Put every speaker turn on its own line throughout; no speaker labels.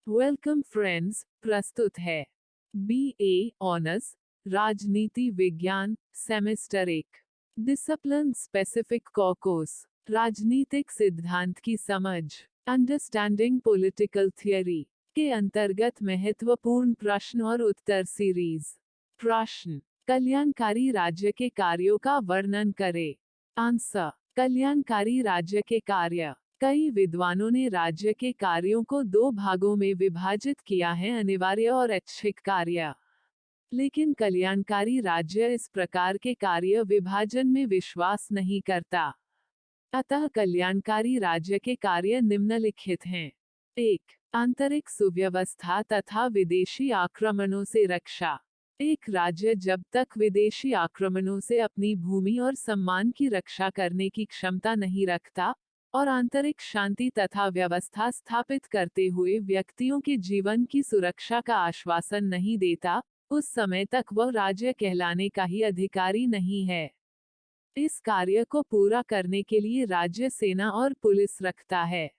Welcome friends, प्रस्तुत है BA honours राजनीति विज्ञान सेमेस्टर 1 डिसिप्लिन स्पेसिफिक कोर्स राजनीतिक सिद्धांत की समझ अंडरस्टैंडिंग पॉलिटिकल थियरी के अंतर्गत महत्वपूर्ण प्रश्न और उत्तर सीरीज। प्रश्न, कल्याणकारी राज्य के कार्यों का वर्णन करें। आंसर, कल्याणकारी राज्य के कार्य। कई विद्वानों ने राज्य के कार्यों को दो भागों में विभाजित किया है, अनिवार्य और ऐच्छिक कार्य। लेकिन कल्याणकारी राज्य इस प्रकार के कार्य विभाजन में विश्वास नहीं करता। अतः कल्याणकारी राज्य के कार्य निम्नलिखित हैं। 1. आंतरिक सुव्यवस्था तथा विदेशी आक्रमणों से रक्षा। एक राज्य जब तक विदेशी आक्रमणों से अपनी भूमि और सम्मान की रक्षा करने की क्षमता नहीं रखता और आंतरिक शांति तथा व्यवस्था स्थापित करते हुए व्यक्तियों के जीवन की सुरक्षा का आश्वासन नहीं देता, उस समय तक वह राज्य कहलाने का ही अधिकारी नहीं है। इस कार्य को पूरा करने के लिए राज्य सेना और पुलिस रखता है।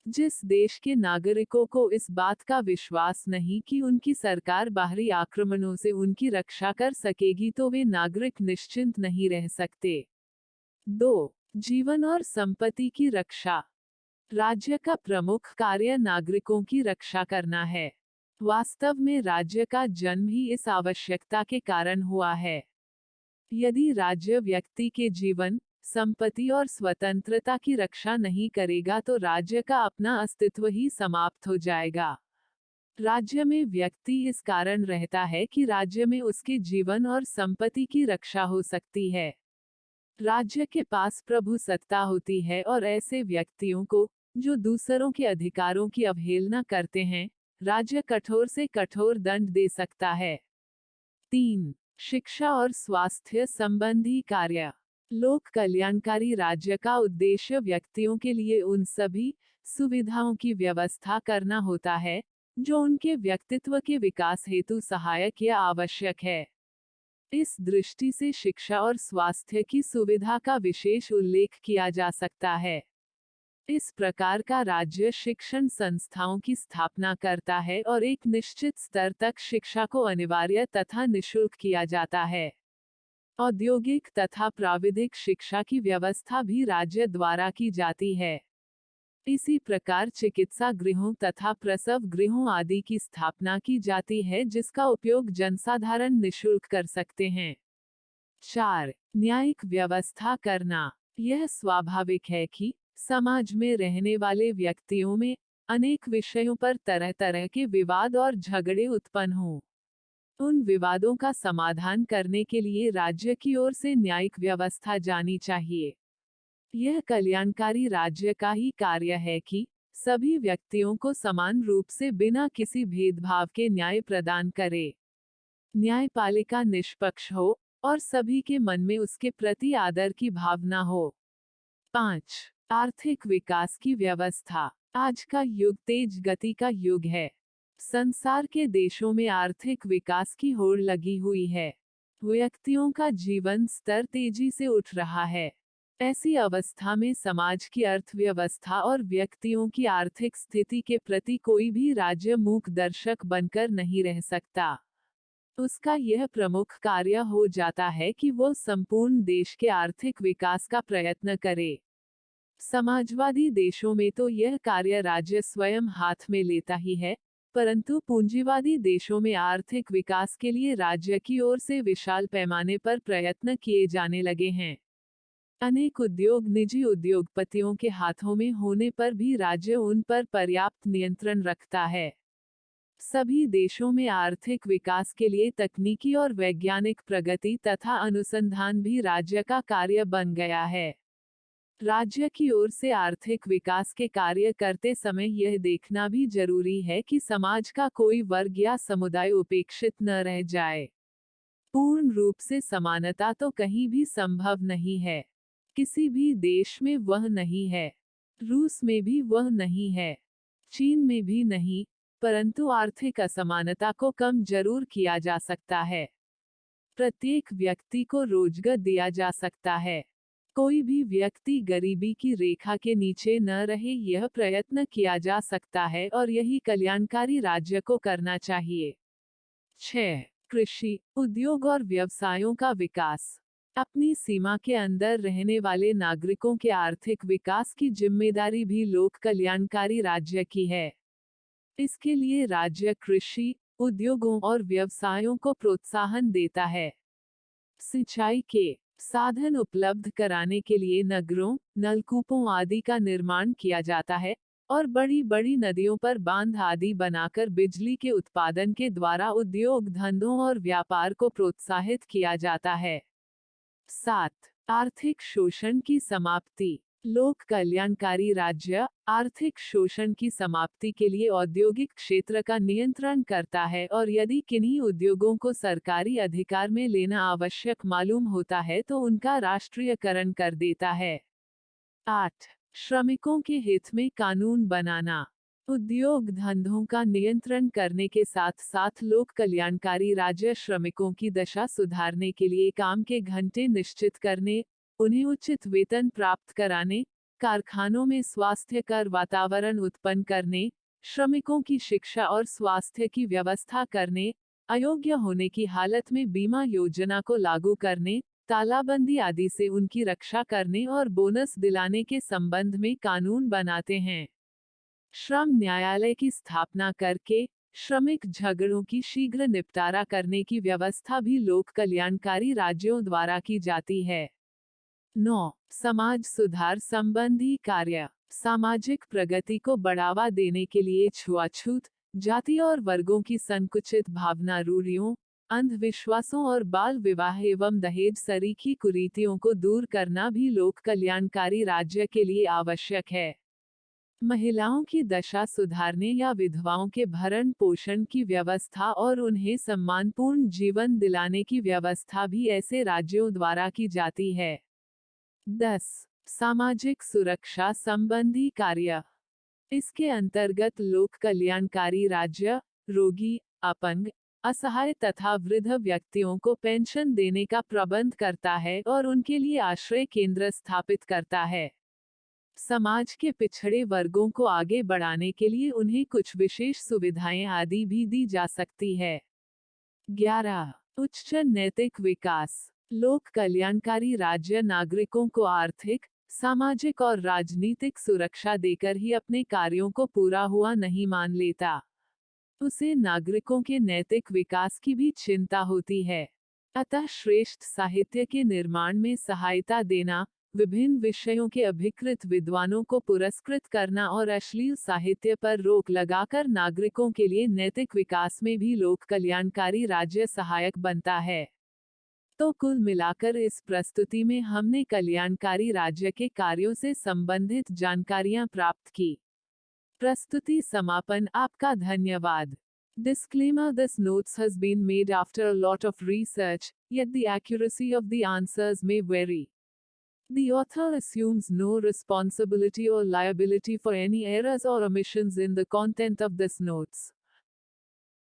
जिस देश के नागरिकों को इस बात का विश्वास नहीं कि उनकी सरकार बाहरी आक्रमणों से उनकी रक्षा कर सकेगी, तो वे नागरिक निश्चिंत नहीं रह सकते। 2. जीवन और संपत्ति की रक्षा। राज्य का प्रमुख कार्य नागरिकों की रक्षा करना है। वास्तव में राज्य का जन्म ही इस आवश्यकता के कारण हुआ है। यदि राज्य व्यक्ति के जीवन, संपत्ति और स्वतंत्रता की रक्षा नहीं करेगा तो राज्य का अपना अस्तित्व ही समाप्त हो जाएगा। राज्य में व्यक्ति इस कारण रहता है कि राज्य में उसके जीवन और संपत्ति की रक्षा हो सकती है। राज्य के पास प्रभु सत्ता होती है और ऐसे व्यक्तियों को, जो दूसरों के अधिकारों की अवहेलना करते हैं, राज्य कठोर से कठोर दंड दे सकता है। 3. शिक्षा और स्वास्थ्य संबंधी कार्य। लोक कल्याणकारी राज्य का उद्देश्य व्यक्तियों के लिए उन सभी सुविधाओं की व्यवस्था करना होता है, जो उनके व्यक्तित्व के विकास हेतु सहायक या आवश्यक है। इस दृष्टि से शिक्षा और स्वास्थ्य की सुविधा का विशेष उल्लेख किया जा सकता है। इस प्रकार का राज्य शिक्षण संस्थाओं की स्थापना करता है और एक निश्चित स्तर तक शिक्षा को अनिवार्य तथा निःशुल्क किया जाता है। औद्योगिक तथा प्राविधिक शिक्षा की व्यवस्था भी राज्य द्वारा की जाती है। इसी प्रकार चिकित्सा गृहों तथा प्रसव गृहों आदि की स्थापना की जाती है, जिसका उपयोग जनसाधारण निःशुल्क कर सकते हैं। 4. न्यायिक व्यवस्था करना। यह स्वाभाविक है कि समाज में रहने वाले व्यक्तियों में अनेक विषयों पर तरह तरह के विवाद और झगड़े उत्पन्न हों। उन विवादों का समाधान करने के लिए राज्य की ओर से न्यायिक व्यवस्था जानी चाहिए। यह कल्याणकारी राज्य का ही कार्य है कि सभी व्यक्तियों को समान रूप से बिना किसी भेदभाव के न्याय प्रदान करे। न्यायपालिका निष्पक्ष हो और सभी के मन में उसके प्रति आदर की भावना हो। 5. आर्थिक विकास की व्यवस्था। आज का युग तेज गति का युग है। संसार के देशों में आर्थिक विकास की होड़ लगी हुई है। व्यक्तियों का जीवन स्तर तेजी से उठ रहा है। ऐसी अवस्था में समाज की अर्थव्यवस्था और व्यक्तियों की आर्थिक स्थिति के प्रति कोई भी राज्य मूक दर्शक बनकर नहीं रह सकता। उसका यह प्रमुख कार्य हो जाता है कि वो संपूर्ण देश के आर्थिक विकास का प्रयत्न करे। समाजवादी देशों में तो यह कार्य राज्य स्वयं हाथ में लेता ही है, परंतु पूंजीवादी देशों में आर्थिक विकास के लिए राज्य की ओर से विशाल पैमाने पर प्रयत्न किए जाने लगे हैं। अनेक उद्योग निजी उद्योगपतियों के हाथों में होने पर भी राज्य उन पर पर्याप्त नियंत्रण रखता है। सभी देशों में आर्थिक विकास के लिए तकनीकी और वैज्ञानिक प्रगति तथा अनुसंधान भी राज्य का कार्य बन गया है। राज्य की ओर से आर्थिक विकास के कार्य करते समय यह देखना भी जरूरी है कि समाज का कोई वर्ग या समुदाय उपेक्षित न रह जाए। पूर्ण रूप से समानता तो कहीं भी संभव नहीं है। किसी भी देश में वह नहीं है। रूस में भी वह नहीं है। चीन में भी नहीं, परंतु आर्थिक असमानता को कम जरूर किया जा सकता है। प्रत्येक व्यक्ति को रोजगार दिया जा सकता है। कोई भी व्यक्ति गरीबी की रेखा के नीचे न रहे, यह प्रयत्न किया जा सकता है और यही कल्याणकारी राज्य को करना चाहिए। 6. कृषि, उद्योग और व्यवसायों का विकास। अपनी सीमा के अंदर रहने वाले नागरिकों के आर्थिक विकास की जिम्मेदारी भी लोक कल्याणकारी राज्य की है। इसके लिए राज्य कृषि, उद्योगों और व्यवसायों को प्रोत्साहन देता है। सिंचाई के साधन उपलब्ध कराने के लिए नगरों, नलकूपों आदि का निर्माण किया जाता है और बड़ी बड़ी नदियों पर बांध आदि बनाकर बिजली के उत्पादन के द्वारा उद्योग धंधों और व्यापार को प्रोत्साहित किया जाता है। 7. आर्थिक शोषण की समाप्ति। लोक कल्याणकारी राज्य आर्थिक शोषण की समाप्ति के लिए औद्योगिक क्षेत्र का नियंत्रण करता है और यदि किन्हीं उद्योगों को सरकारी अधिकार में लेना आवश्यक मालूम होता है तो उनका राष्ट्रीयकरण कर देता है। 8. श्रमिकों के हित में कानून बनाना। उद्योग धंधों का नियंत्रण करने के साथ साथ लोक कल्याणकारी राज्य श्रमिकों की दशा सुधारने के लिए काम के घंटे निश्चित करने, उन्हें उचित वेतन प्राप्त कराने, कारखानों में स्वास्थ्यकर वातावरण उत्पन्न करने, श्रमिकों की शिक्षा और स्वास्थ्य की व्यवस्था करने, अयोग्य होने की हालत में बीमा योजना को लागू करने, तालाबंदी आदि से उनकी रक्षा करने और बोनस दिलाने के संबंध में कानून बनाते हैं। श्रम न्यायालय की स्थापना करके श्रमिक झगड़ों की शीघ्र निपटारा करने की व्यवस्था भी लोक कल्याणकारी राज्यों द्वारा की जाती है। 9. समाज सुधार संबंधी कार्य। सामाजिक प्रगति को बढ़ावा देने के लिए छुआछूत, जाति और वर्गों की संकुचित भावना, रूढ़ियों, अंधविश्वासों और बाल विवाह एवं दहेज सरीखी कुरीतियों को दूर करना भी लोक कल्याणकारी राज्य के लिए आवश्यक है। महिलाओं की दशा सुधारने या विधवाओं के भरण पोषण की व्यवस्था और उन्हें सम्मानपूर्ण जीवन दिलाने की व्यवस्था भी ऐसे राज्यों द्वारा की जाती है। 10. सामाजिक सुरक्षा संबंधी कार्य। इसके अंतर्गत लोक कल्याणकारी राज्य रोगी, अपंग, असहाय तथा वृद्ध व्यक्तियों को पेंशन देने का प्रबंध करता है और उनके लिए आश्रय केंद्र स्थापित करता है। समाज के पिछड़े वर्गों को आगे बढ़ाने के लिए उन्हें कुछ विशेष सुविधाएं आदि भी दी जा सकती है। 11. उच्च नैतिक विकास। लोक कल्याणकारी राज्य नागरिकों को आर्थिक, सामाजिक और राजनीतिक सुरक्षा देकर ही अपने कार्यों को पूरा हुआ नहीं मान लेता। उसे नागरिकों के नैतिक विकास की भी चिंता होती है। अतः श्रेष्ठ साहित्य के निर्माण में सहायता देना, विभिन्न विषयों के अभिकृत विद्वानों को पुरस्कृत करना और अश्लील साहित्य पर रोक लगाकर नागरिकों के लिए नैतिक विकास में भी लोक कल्याणकारी राज्य सहायक बनता है। तो कुल मिलाकर इस प्रस्तुति में हमने कल्याणकारी राज्य के कार्यों से संबंधित जानकारियां प्राप्त की। प्रस्तुति समापन। आपका धन्यवाद। Disclaimer: This notes has been made after a lot of research, yet the accuracy of the answers may vary. The author assumes no responsibility or liability for any errors or omissions in the content of this notes.